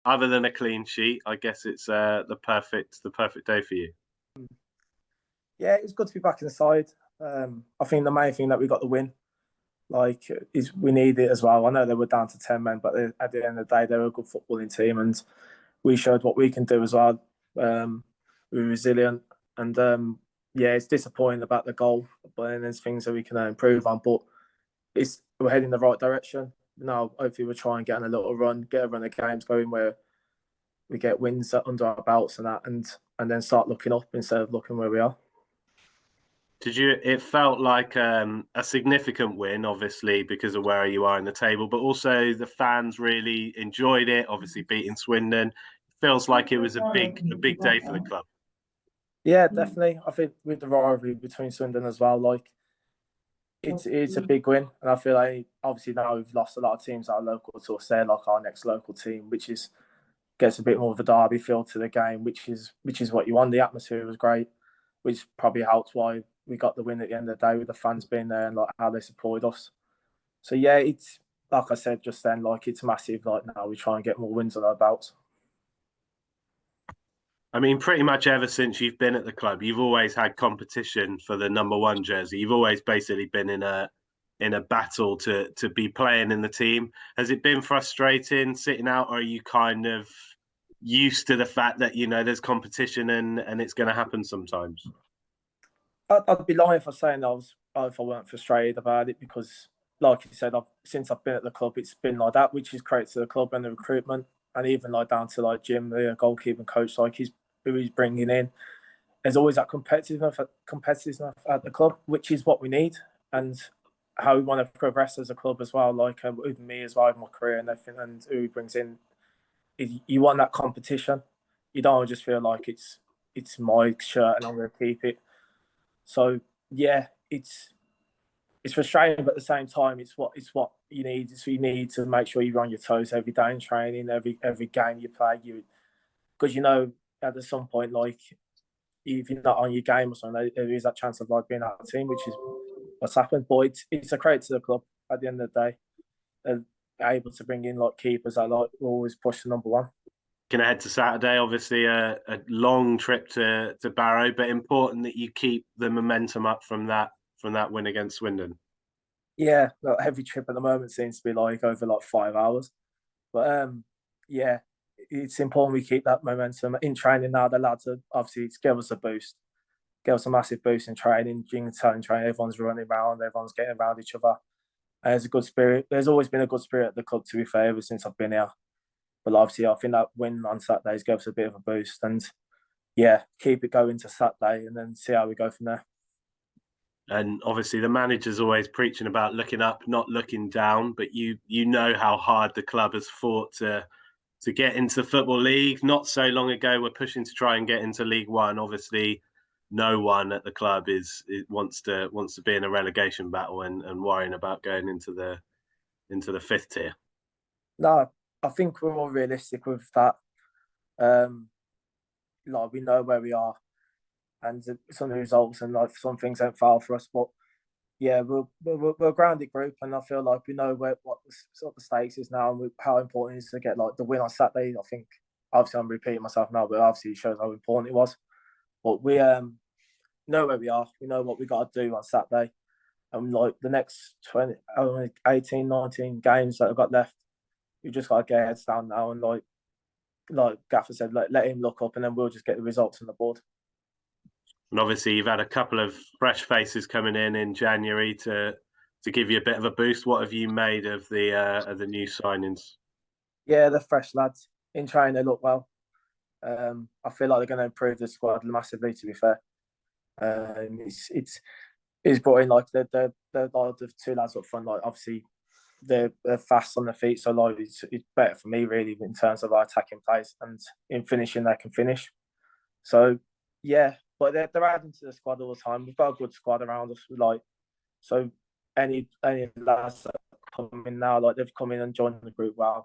Other than a clean sheet, I guess it's the perfect day for you. Yeah, it's good to be back in the side. I think the main thing that we got the win, like, is we need it as well. I know they were down to 10 men, but at the end of the day, they were a good footballing team, and we showed what we can do as well. We were resilient, and yeah, it's disappointing about the goal, but then there's things that we can improve on. But we're heading in the right direction. Now, hopefully, we'll try and get on a little run, get a run of games going where we get wins under our belts and that, and then start looking up instead of looking where we are. Did you? It felt like a significant win, obviously because of where you are in the table, but also the fans really enjoyed it. Obviously, beating Swindon feels like it was a big day for the club. Yeah, definitely. I think with the rivalry between Swindon as well, like, it's a big win, and I feel like obviously now we've lost a lot of teams that are local to us. They're like our next local team, which is gets a bit more of a derby feel to the game, which is what you want. The atmosphere was great, which probably helped why we got the win at the end of the day with the fans being there and like how they supported us. So yeah, it's like I said just then, like it's massive. Like now we try and get more wins on our belts. I mean, pretty much ever since you've been at the club, you've always had competition for the number one jersey. You've always basically been in a battle to be playing in the team. Has it been frustrating sitting out, or are you kind of used to the fact that there's competition and it's going to happen sometimes? I'd be lying if I saying if I weren't frustrated about it because, like you said, since I've been at the club, it's been like that, which is great to the club and the recruitment, and even like down to like Jim, the goalkeeping coach, like who he's bringing in. There's always that competitiveness at the club, which is what we need, and how we want to progress as a club as well. Like with me as well, with my career and everything, and who he brings in, you want that competition. You don't just feel like it's my shirt and I'm going to keep it. So yeah, it's frustrating, but at the same time, it's what you need. It's what you need to make sure you're on your toes every day in training, every game you play. Because at some point, like if you're not on your game or something, there is that chance of like being out of the team, which is what's happened. But it's a credit to the club at the end of the day. They're able to bring in like keepers that like always push the number one. Going ahead to Saturday, obviously a long trip to Barrow, but important that you keep the momentum up from that win against Swindon. Yeah, well, every trip at the moment seems to be like over like 5 hours. But yeah, it's important we keep that momentum in training now. The lads are obviously to give us a boost, give us a massive boost in training, during training. Everyone's running around, everyone's getting around each other. And there's a good spirit. There's always been a good spirit at the club, to be fair, ever since I've been here. But obviously, I think that win on Saturdays gives us a bit of a boost. And yeah, keep it going to Saturday and then see how we go from there. And obviously, the manager's always preaching about looking up, not looking down. But you know how hard the club has fought to get into the Football League. Not so long ago, we're pushing to try and get into League One. Obviously, no one at the club wants to be in a relegation battle and worrying about going into the fifth tier. No, I think we're all realistic with that. Um, like we know where we are, and some results and like some things don't fail for us. But yeah, we're a grounded group, and I feel like we know what the sort of the stakes is now, and how important it is to get like the win on Saturday. I think obviously I'm repeating myself now, but obviously it shows how important it was. But we know where we are. We know what we got to do on Saturday, and like the next 20, 18, 19 games that I've got left, we just got to get our heads down now and like Gaffer said, let him look up, and then we'll just get the results on the board. And obviously, you've had a couple of fresh faces coming in January to give you a bit of a boost. What have you made of the new signings? Yeah, they're fresh lads in training. They look well. I feel like they're going to improve the squad massively. To be fair, it's brought in like the like the two lads up front. Like obviously they're fast on the feet, so like it's better for me really in terms of our attacking plays, and in finishing they can finish. So yeah, but they're adding to the squad all the time. We've got a good squad around us. Like so, any lads that come in now, like they've come in and joined the group well,